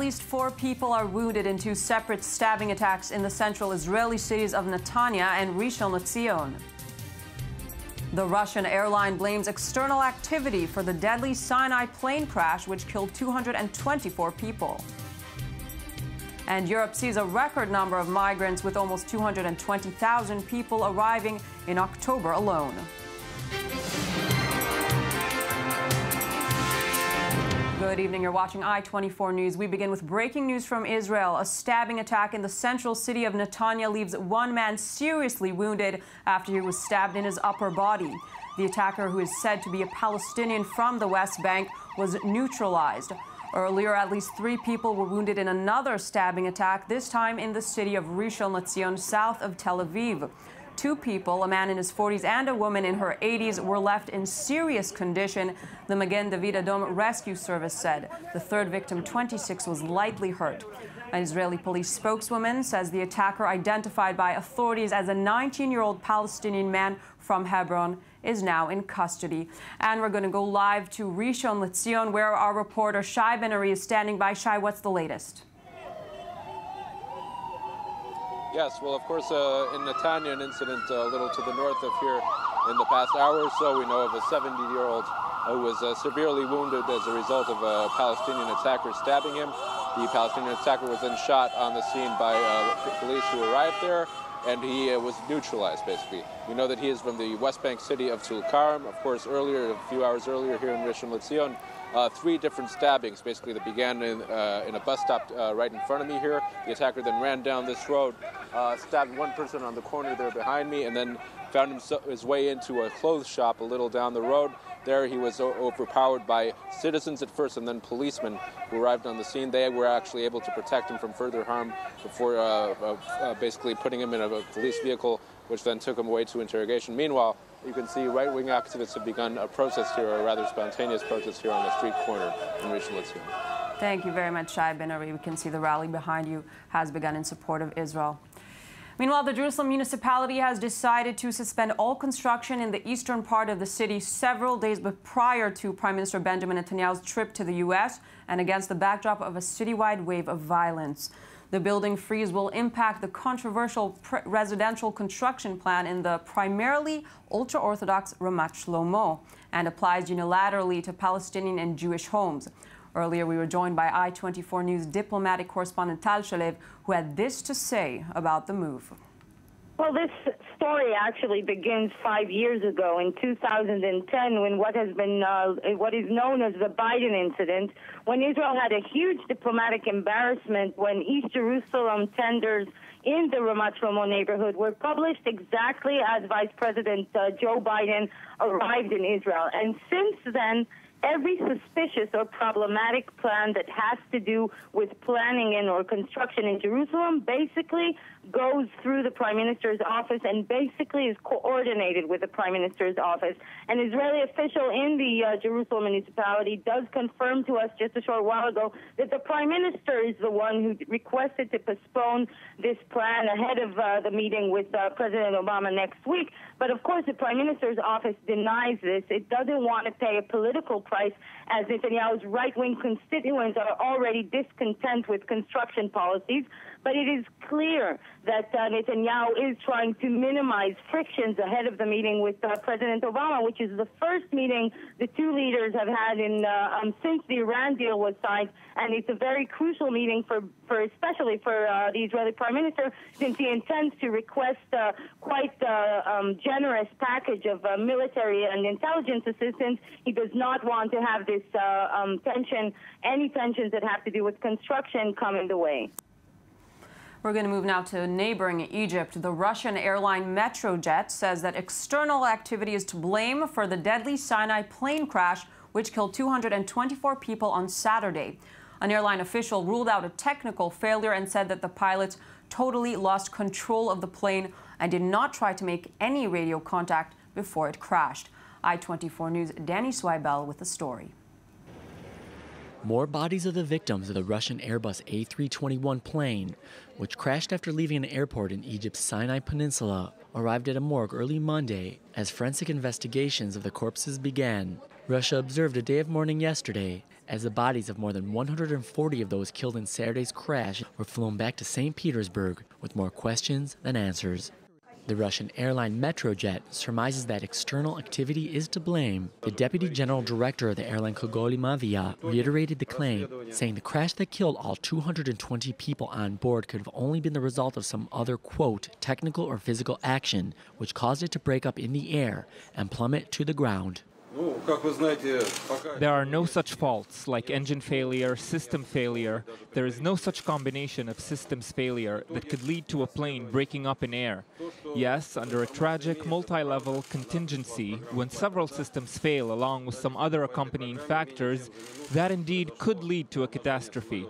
least 4 people are wounded in 2 separate stabbing attacks in the central Israeli cities of Netanya and Rishon LeZion. The Russian airline blames external activity for the deadly Sinai plane crash, which killed 224 people. And Europe sees a record number of migrants, with almost 220,000 people arriving in October alone. Good evening. You're watching I-24 News. We begin with breaking news from Israel. A stabbing attack in the central city of Netanya leaves 1 man seriously wounded after he was stabbed in his upper body. The attacker, who is said to be a Palestinian from the West Bank, was neutralized. Earlier, at least 3 people were wounded in another stabbing attack, this time in the city of Rishon LeZion, south of Tel Aviv. 2 people, a man in his 40s and a woman in her 80s, were left in serious condition, the Magen David Adom Rescue Service said. The 3rd victim, 26, was lightly hurt. An Israeli police spokeswoman says the attacker, identified by authorities as a 19-year-old Palestinian man from Hebron, is now in custody. And we're going to go live to Rishon LeZion, where our reporter Shai Ben-Ari is standing by. Shai, what's the latest? Yes, well, of course, in Netanya, an incident a little to the north of here in the past hour or so, we know of a 70-year-old who was severely wounded as a result of a Palestinian attacker stabbing him. The Palestinian attacker was then shot on the scene by police who arrived there, and he was neutralized, basically. We know that he is from the West Bank city of Tulkarm. Of course, earlier, a few hours earlier here in Rishon LeZion, 3 different stabbings, basically, that began in a bus stop right in front of me here. The attacker then ran down this road, stabbed 1 person on the corner there behind me, and then found his way into a clothes shop a little down the road. There he was overpowered by citizens at first and then policemen who arrived on the scene. They were actually able to protect him from further harm before basically putting him in a police vehicle, which then took him away to interrogation. Meanwhile, you can see right-wing activists have begun a protest here, a rather spontaneous protest here on the street corner in Rishon LeZion. Thank you very much, Shai Ben-Ari. We can see the rally behind you has begun in support of Israel. Meanwhile, the Jerusalem municipality has decided to suspend all construction in the eastern part of the city several days prior to Prime Minister Benjamin Netanyahu's trip to the U.S. and against the backdrop of a citywide wave of violence. The building freeze will impact the controversial residential construction plan in the primarily ultra-Orthodox Ramat Shlomo and applies unilaterally to Palestinian and Jewish homes. Earlier, we were joined by I-24 News diplomatic correspondent Tal Shalev, who had this to say about the move. Well, this story actually begins 5 years ago in 2010, when what is known as the Biden incident, when Israel had a huge diplomatic embarrassment when East Jerusalem tenders in the Ramat Shlomo neighborhood were published exactly as Vice President Joe Biden arrived in Israel. And since then, every suspicious or problematic plan that has to do with planning in or construction in Jerusalem basically goes through the Prime Minister's office and basically is coordinated with the Prime Minister's office. An Israeli official in the Jerusalem municipality does confirm to us just a short while ago that the Prime Minister is the one who requested to postpone this plan ahead of the meeting with President Obama next week. But of course, the Prime Minister's office denies this. It doesn't want to pay a political price, as Netanyahu's right-wing constituents are already discontent with construction policies. But it is clear that Netanyahu is trying to minimize frictions ahead of the meeting with President Obama, which is the first meeting the 2 leaders have had since the Iran deal was signed. And it's a very crucial meeting especially for the Israeli Prime Minister, since he intends to request quite generous package of military and intelligence assistance. He does not want to have this any tensions that have to do with construction come in the way. We're going to move now to neighboring Egypt. The Russian airline Metrojet says that external activity is to blame for the deadly Sinai plane crash, which killed 224 people on Saturday. An airline official ruled out a technical failure and said that the pilots totally lost control of the plane and did not try to make any radio contact before it crashed. I-24 News' Danny Swibel with the story. More bodies of the victims of the Russian Airbus A321 plane, which crashed after leaving an airport in Egypt's Sinai Peninsula, arrived at a morgue early Monday as forensic investigations of the corpses began. Russia observed a day of mourning yesterday as the bodies of more than 140 of those killed in Saturday's crash were flown back to St. Petersburg with more questions than answers. The Russian airline Metrojet surmises that external activity is to blame. The deputy general director of the airline Kogolimavia reiterated the claim, saying the crash that killed all 220 people on board could have only been the result of some other, quote, technical or physical action, which caused it to break up in the air and plummet to the ground. There are no such faults like engine failure, system failure. There is no such combination of systems failure that could lead to a plane breaking up in air. Yes, under a tragic multi-level contingency, when several systems fail along with some other accompanying factors, that indeed could lead to a catastrophe.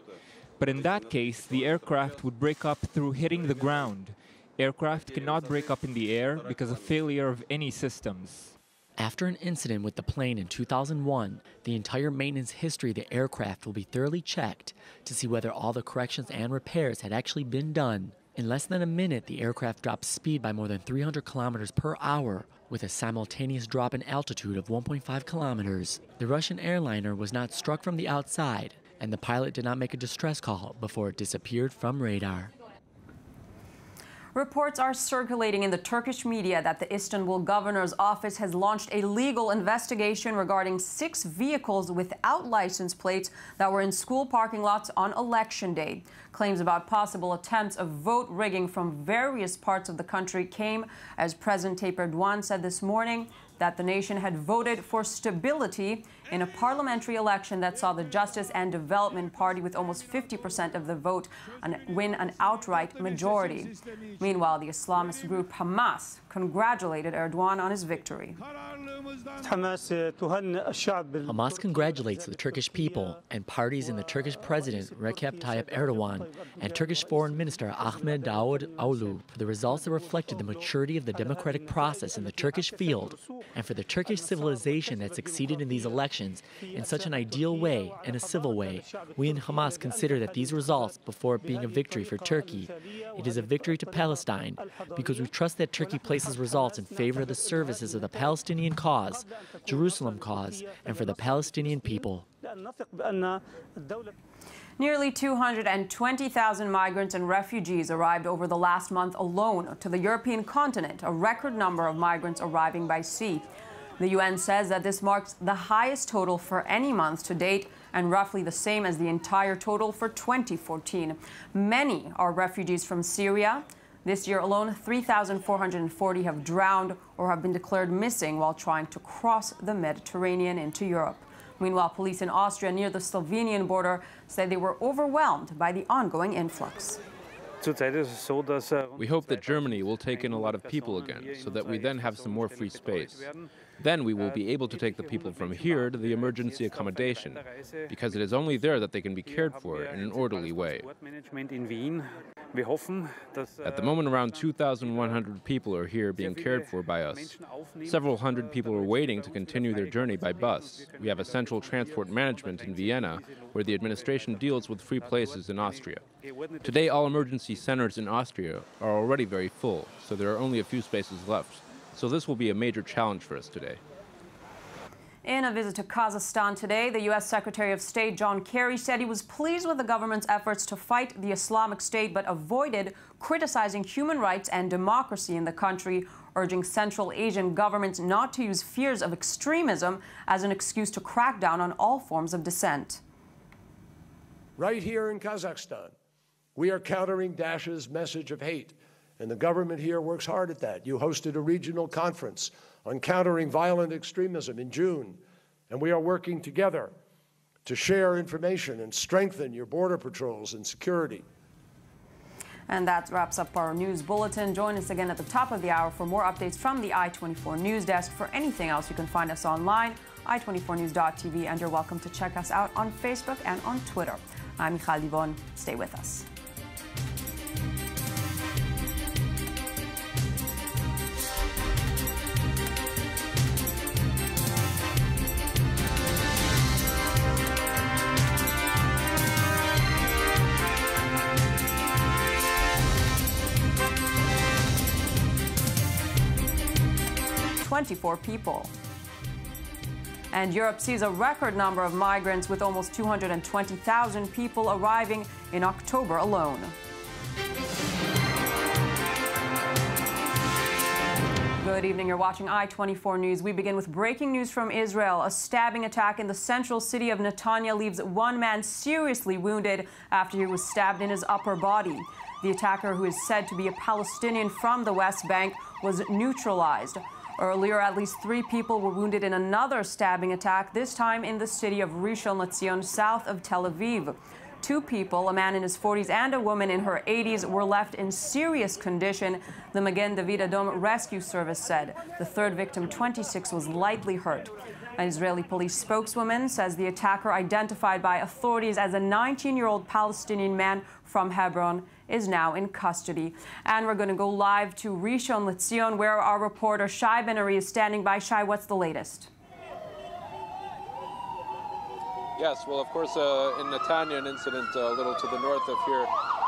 But in that case, the aircraft would break up through hitting the ground. Aircraft cannot break up in the air because of failure of any systems. After an incident with the plane in 2001, the entire maintenance history of the aircraft will be thoroughly checked to see whether all the corrections and repairs had actually been done. In less than a minute, the aircraft dropped speed by more than 300 kilometers per hour, with a simultaneous drop in altitude of 1.5 kilometers. The Russian airliner was not struck from the outside, and the pilot did not make a distress call before it disappeared from radar. Reports are circulating in the Turkish media that the Istanbul governor's office has launched a legal investigation regarding 6 vehicles without license plates that were in school parking lots on election day. Claims about possible attempts of vote rigging from various parts of the country came as President Tayyip Erdogan said this morning that the nation had voted for stability in a parliamentary election that saw the Justice and Development Party with almost 50% of the vote and win an outright majority. Meanwhile, the Islamist group Hamas congratulated Erdogan on his victory. Hamas congratulates the Turkish people and parties in the Turkish President Recep Tayyip Erdogan and Turkish Foreign Minister Ahmet Davutoğlu for the results that reflected the maturity of the democratic process in the Turkish field and for the Turkish civilization that succeeded in these elections in such an ideal way and a civil way. We in Hamas consider that these results, before it being a victory for Turkey, it is a victory to Palestine because we trust that Turkey places results in favor of the services of the Palestinian cause, Jerusalem cause, and for the Palestinian people. Nearly 220,000 migrants and refugees arrived over the last month alone to the European continent, a record number of migrants arriving by sea. The UN says that this marks the highest total for any month to date and roughly the same as the entire total for 2014. Many are refugees from Syria. This year alone, 3,440 have drowned or have been declared missing while trying to cross the Mediterranean into Europe. Meanwhile, police in Austria near the Slovenian border say they were overwhelmed by the ongoing influx. We hope that Germany will take in a lot of people again, so that we then have some more free space. Then we will be able to take the people from here to the emergency accommodation, because it is only there that they can be cared for in an orderly way. At the moment, around 2,100 people are here being cared for by us. Several hundred people are waiting to continue their journey by bus. We have a central transport management in Vienna, where the administration deals with free places in Austria. Today, all emergency centers in Austria are already very full, so there are only a few spaces left. So this will be a major challenge for us today. In a visit to Kazakhstan today, the U.S. Secretary of State John Kerry said he was pleased with the government's efforts to fight the Islamic State, but avoided criticizing human rights and democracy in the country, urging Central Asian governments not to use fears of extremism as an excuse to crack down on all forms of dissent. Right here in Kazakhstan, we are countering Daesh's message of hate, and the government here works hard at that. You hosted a regional conference on countering violent extremism in June, and we are working together to share information and strengthen your border patrols and security. And that wraps up our news bulletin. Join us again at the top of the hour for more updates from the I-24 News Desk. For anything else, you can find us online, i24news.tv, and you're welcome to check us out on Facebook and on Twitter. I'm Michal Divon. Stay with us. People. And Europe sees a record number of migrants, with almost 220,000 people arriving in October alone. Good evening. You're watching I-24 News. We begin with breaking news from Israel. A stabbing attack in the central city of Netanya leaves one man seriously wounded after he was stabbed in his upper body. The attacker, who is said to be a Palestinian from the West Bank, was neutralized. Earlier, at least 3 people were wounded in another stabbing attack, this time in the city of Rishon LeZion, south of Tel Aviv. 2 people, a man in his 40s and a woman in her 80s, were left in serious condition, the Magen David Adom Rescue Service said. The third victim, 26, was lightly hurt. An Israeli police spokeswoman says the attacker, identified by authorities as a 19-year-old Palestinian man from Hebron, is now in custody. And we're going to go live to Rishon LeZion, where our reporter Shai Ben-Ari is standing by. Shai, what's the latest? Yes, well, of course, in Netanya, an incident a little to the north of here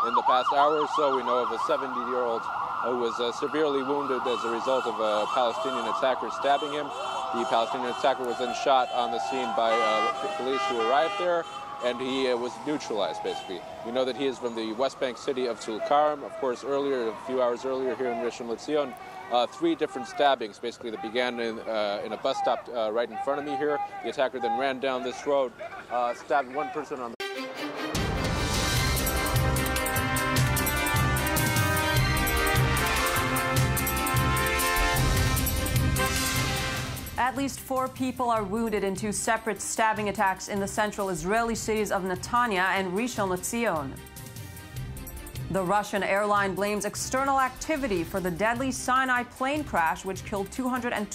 in the past hour or so, we know of a 70-year-old who was severely wounded as a result of a Palestinian attacker stabbing him. The Palestinian attacker was then shot on the scene by police who arrived there, and he was neutralized, basically. We know that he is from the West Bank city of Tulkarm. Of course, earlier, a few hours earlier here in Rishon LeZion, 3 different stabbings, basically, that began in a bus stop right in front of me here. The attacker then ran down this road, stabbed one person on the At least 4 people are wounded in 2 separate stabbing attacks in the central Israeli cities of Netanya and Rishon LeZion. The Russian airline blames external activity for the deadly Sinai plane crash, which killed 220